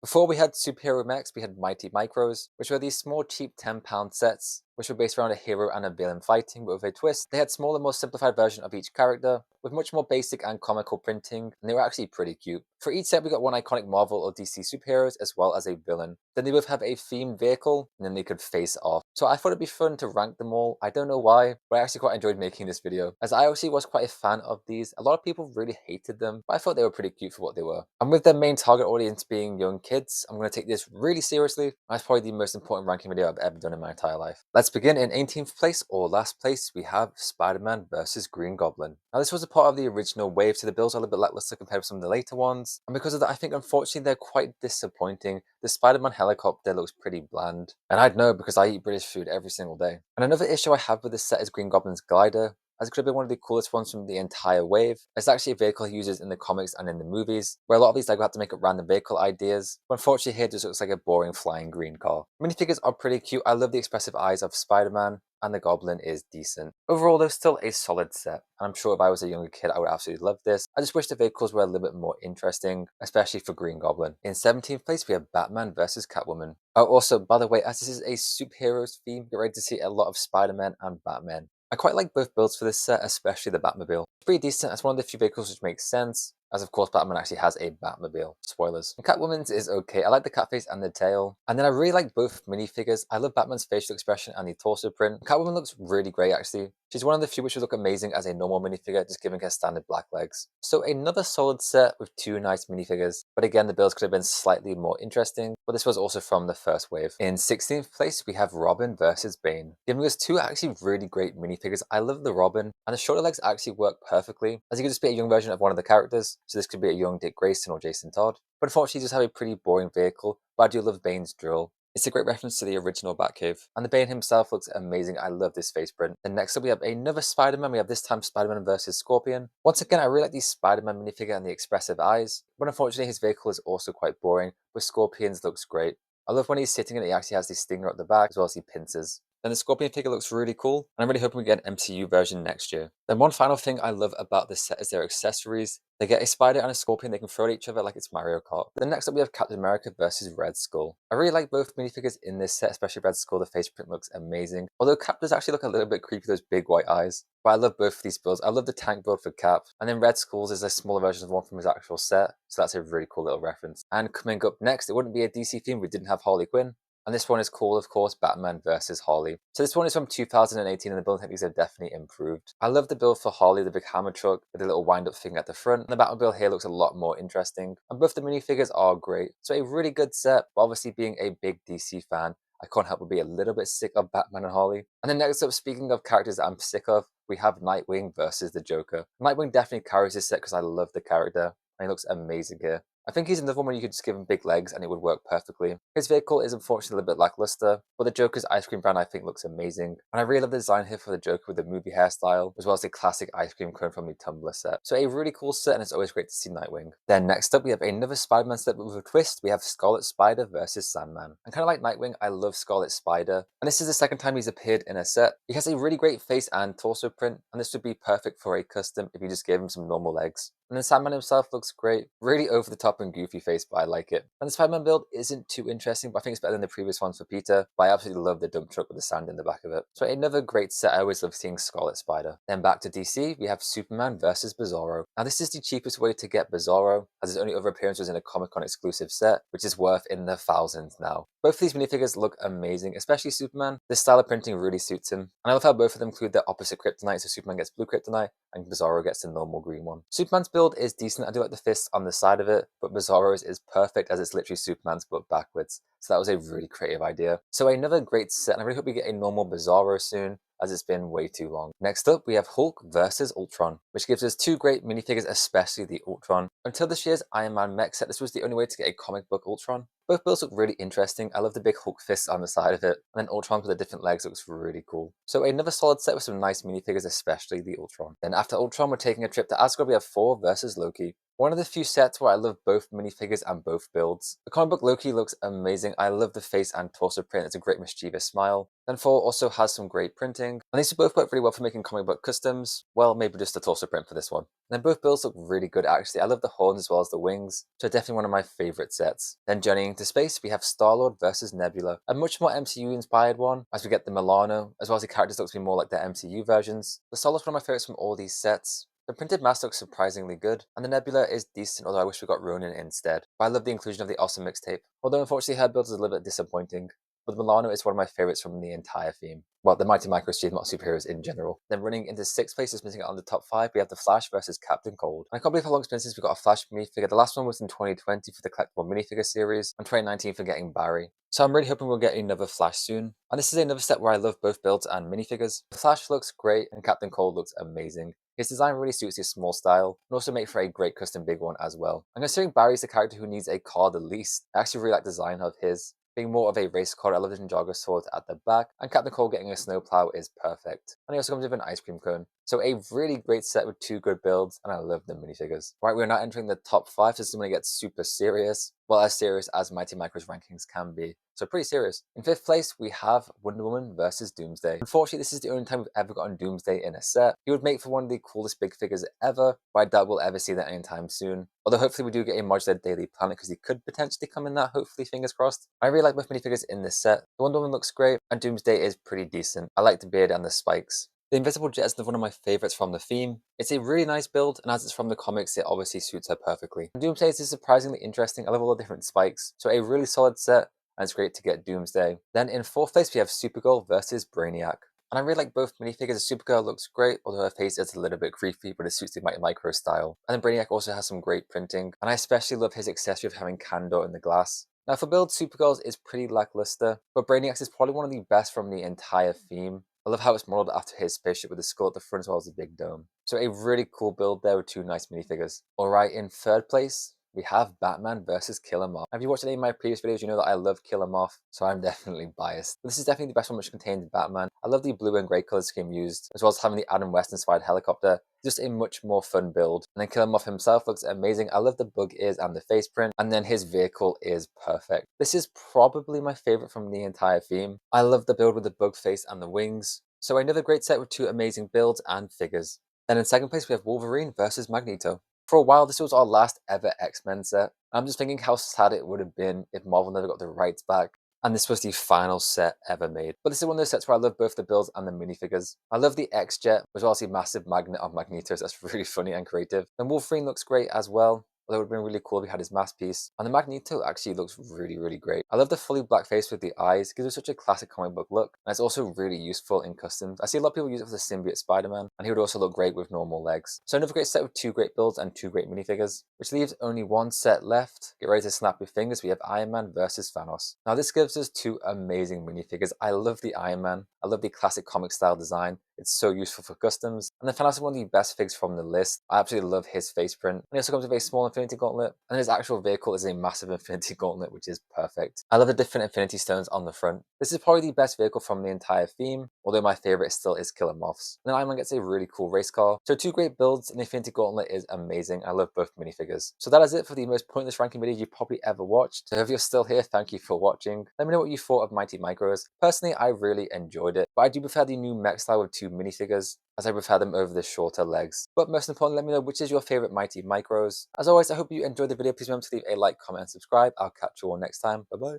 Before we had superhero mechs, we had mighty micros, which were these small cheap £10 sets, which were based around a hero and a villain fighting, but with a twist. They had smaller, more simplified version of each character, with much more basic and comical printing, and they were actually pretty cute. For each set, we got one iconic Marvel or DC superheroes, as well as a villain. Then they both have a themed vehicle, and then they could face off. So I thought it'd be fun to rank them all. I don't know why, but I actually quite enjoyed making this video, as I actually was quite a fan of these. A lot of people really hated them, but I thought they were pretty cute for what they were. And with their main target audience being young kids, I'm going to take this really seriously. That's probably the most important ranking video I've ever done in my entire life. Let's begin. In 18th place, or last place, we have Spider-Man versus Green Goblin. Now this was a part of the original wave, so the builds are a little bit lackluster compared with some of the later ones, and because of that I think unfortunately they're quite disappointing. The Spider-Man helicopter looks pretty bland, and I'd know because I eat British food every single day. And another issue I have with this set is Green Goblin's glider, as it could have been one of the coolest ones from the entire wave. It's actually a vehicle he uses in the comics and in the movies, where a lot of these LEGO have to make up random vehicle ideas, but unfortunately here it just looks like a boring flying green car. Minifigures are pretty cute. I love the expressive eyes of Spider-Man, and the Goblin is decent. Overall, there's still a solid set, and I'm sure if I was a younger kid, I would absolutely love this. I just wish the vehicles were a little bit more interesting, especially for Green Goblin. In 17th place, we have Batman versus Catwoman. Oh, also, by the way, as this is a superheroes theme, get ready to see a lot of Spider-Man and Batman. I quite like both builds for this set, especially the Batmobile. It's pretty decent. It's one of the few vehicles which makes sense, as of course Batman actually has a Batmobile. Spoilers. And Catwoman's is okay. I like the cat face and the tail. And then I really like both minifigures. I love Batman's facial expression and the torso print. Catwoman looks really great actually. She's one of the few which would look amazing as a normal minifigure, just giving her standard black legs. So another solid set with two nice minifigures. But again, the builds could have been slightly more interesting, but this was also from the first wave. In 16th place, we have Robin versus Bane, giving us two actually really great minifigures. I love the Robin, and the shoulder legs actually work perfectly, as you could just be a young version of one of the characters. So this could be a young Dick Grayson or Jason Todd. But unfortunately, you just have a pretty boring vehicle, but I do love Bane's drill. It's a great reference to the original Batcave. And the Bane himself looks amazing. I love this face print. Then next up we have another Spider-Man. We have this time Spider-Man versus Scorpion. Once again, I really like the Spider-Man minifigure and the expressive eyes. But unfortunately his vehicle is also quite boring, but Scorpion's looks great. I love when he's sitting and he actually has the stinger at the back as well as the pincers. Then the Scorpion figure looks really cool, and I'm really hoping we get an MCU version next year. Then one final thing I love about this set is their accessories. They get a spider and a scorpion they can throw at each other like it's Mario Kart. Then next up we have Captain America versus Red Skull. I really like both minifigures in this set, especially Red Skull. The face print looks amazing. Although Cap does actually look a little bit creepy with those big white eyes. But I love both of these builds. I love the tank build for Cap. And then Red Skull's is a smaller version of one from his actual set. So that's a really cool little reference. And coming up next, it wouldn't be a DC theme if we didn't have Harley Quinn. And this one is called, of course, Batman versus Harley. So this one is from 2018 and the build techniques have definitely improved. I love the build for Harley, the big hammer truck with the little wind-up thing at the front. And the Batmobile here looks a lot more interesting. And both the minifigures are great. So a really good set, but obviously being a big DC fan, I can't help but be a little bit sick of Batman and Harley. And then next up, speaking of characters that I'm sick of, we have Nightwing versus the Joker. Nightwing definitely carries this set because I love the character. And he looks amazing here. I think he's another one where you could just give him big legs and it would work perfectly. His vehicle is unfortunately a little bit lackluster, but the Joker's ice cream brand I think looks amazing. And I really love the design here for the Joker with the movie hairstyle, as well as the classic ice cream cone from the Tumblr set. So a really cool set, and it's always great to see Nightwing. Then next up we have another Spider-Man set with a twist. We have Scarlet Spider versus Sandman. And kind of like Nightwing, I love Scarlet Spider. And this is the second time he's appeared in a set. He has a really great face and torso print, and this would be perfect for a custom if you just gave him some normal legs. And then Sandman himself looks great. Really over the top and goofy face, but I like it. And the Spider-Man build isn't too interesting, but I think it's better than the previous ones for Peter. But I absolutely love the dump truck with the sand in the back of it. So another great set. I always love seeing Scarlet Spider. Then back to DC, we have Superman versus Bizarro. Now this is the cheapest way to get Bizarro, as his only other appearance was in a Comic-Con exclusive set, which is worth in the thousands now. Both of these minifigures look amazing, especially Superman. This style of printing really suits him. And I love how both of them include their opposite kryptonite, so Superman gets blue kryptonite and Bizarro gets the normal green one. Superman's build is decent. I do like the fist on the side of it, but Bizarro's is perfect as it's literally Superman's but backwards. So that was a really creative idea. So another great set, and I really hope we get a normal Bizarro soon, as it's been way too long. Next up, we have Hulk versus Ultron, which gives us two great minifigures, especially the Ultron. Until this year's Iron Man mech set, this was the only way to get a comic book Ultron. Both builds look really interesting. I love the big Hulk fists on the side of it, and then Ultron with the different legs looks really cool. So another solid set with some nice minifigures, especially the Ultron. Then after Ultron, we're taking a trip to Asgard. We have Thor versus Loki. One of the few sets where I love both minifigures and both builds. The comic book Loki looks amazing. I love the face and torso print. It's a great mischievous smile. Then Thor also has some great printing. And these two both work really well for making comic book customs. Well, maybe just the torso print for this one. And then both builds look really good actually. I love the horns as well as the wings. So definitely one of my favorite sets. Then journeying into space, we have Star-Lord versus Nebula. A much more MCU inspired one, as we get the Milano, as well as the characters look to be more like the MCU versions. The Star-Lord's one of my favorites from all these sets. The printed mask looks surprisingly good, and the Nebula is decent, although I wish we got Ronin instead. But I love the inclusion of the awesome mixtape, although unfortunately her build is a little bit disappointing. But Milano is one of my favorites from the entire theme. Well, the Mighty MICROS Chief, not superheroes in general. Then running into 6th place, just missing out on the top 5, we have the Flash versus Captain Cold. And I can't believe how long it's been since we got a Flash minifigure. The last one was in 2020 for the collectible minifigure series, and 2019 for getting Barry. So I'm really hoping we'll get another Flash soon. And this is another step where I love both builds and minifigures. The Flash looks great, and Captain Cold looks amazing. His design really suits his small style, and also make for a great custom big one as well. And considering Barry's the character who needs a car the least, I actually really like the design of his. Being more of a race car, I love the Ninjago sword at the back, and Captain Cole getting a snowplow is perfect. And he also comes with an ice cream cone. So a really great set with 2 good builds, and I love the minifigures. Right, we're now entering the top 5, so this is going to get super serious. Well, as serious as Mighty Micros rankings can be. So pretty serious. In 5th place, we have Wonder Woman versus Doomsday. Unfortunately, this is the only time we've ever gotten Doomsday in a set. He would make for one of the coolest big figures ever, but I doubt we'll ever see that anytime soon. Although hopefully we do get a modular Daily Planet because he could potentially come in that, hopefully, fingers crossed. I really like both minifigures in this set. The Wonder Woman looks great, and Doomsday is pretty decent. I like the beard and the spikes. The Invisible Jet is one of my favorites from the theme. It's a really nice build, and as it's from the comics, it obviously suits her perfectly. Doomsday is surprisingly interesting. I love all the different spikes, so a really solid set, and it's great to get Doomsday. Then in 4th place, we have Supergirl versus Brainiac. And I really like both minifigures. Supergirl looks great, although her face is a little bit creepy, but it suits the Mighty Micro style. And then Brainiac also has some great printing, and I especially love his accessory of having Kandor in the glass. Now for build, Supergirl's is pretty lackluster, but Brainiac's is probably one of the best from the entire theme. I love how it's modeled after his spaceship with the skull at the front as well as the big dome. So a really cool build there with 2 nice minifigures. Alright, in 3rd place, we have Batman versus Killer Moth. If you watched any of my previous videos, you know that I love Killer Moth, so I'm definitely biased. But this is definitely the best one which contains Batman. I love the blue and grey color scheme used, as well as having the Adam West inspired helicopter. Just a much more fun build. And then Killer Moth himself looks amazing. I love the bug ears and the face print, and then his vehicle is perfect. This is probably my favorite from the entire theme. I love the build with the bug face and the wings. So another great set with 2 amazing builds and figures. Then in 2nd place, we have Wolverine versus Magneto. For a while, this was our last ever X-Men set. I'm just thinking how sad it would have been if Marvel never got the rights back, and this was the final set ever made. But this is one of those sets where I love both the builds and the minifigures. I love the X-Jet, as well as the massive magnet of Magneto, so that's really funny and creative. And Wolverine looks great as well. Although it would have been really cool if we had his masterpiece. And the Magneto actually looks really, really great. I love the fully black face with the eyes. It gives it such a classic comic book look. And it's also really useful in customs. I see a lot of people use it for the symbiote Spider-Man. And he would also look great with normal legs. So another great set with 2 great builds and 2 great minifigures. Which leaves only 1 set left. Get ready to snap your fingers. We have Iron Man versus Thanos. Now this gives us 2 amazing minifigures. I love the Iron Man. I love the classic comic style design. It's so useful for customs. And then Thanos is one of the best figs from the list. I absolutely love his face print. And he also comes with a small Infinity Gauntlet. And his actual vehicle is a massive Infinity Gauntlet, which is perfect. I love the different Infinity Stones on the front. This is probably the best vehicle from the entire theme, although my favorite still is Killer Moth's. And then Iron Man gets a really cool race car. So 2 great builds, and the Infinity Gauntlet is amazing. I love both minifigures. So that is it for the most pointless ranking video you probably ever watched. So if you're still here, thank you for watching. Let me know what you thought of Mighty Micros. Personally, I really enjoyed it, but I do prefer the new mech style with 2 minifigures, as I prefer them over the shorter legs. But most importantly, let me know which is your favorite Mighty Micros. As always, I hope you enjoyed the video. Please remember to leave a like, comment, and subscribe. I'll catch you all next time. Bye bye.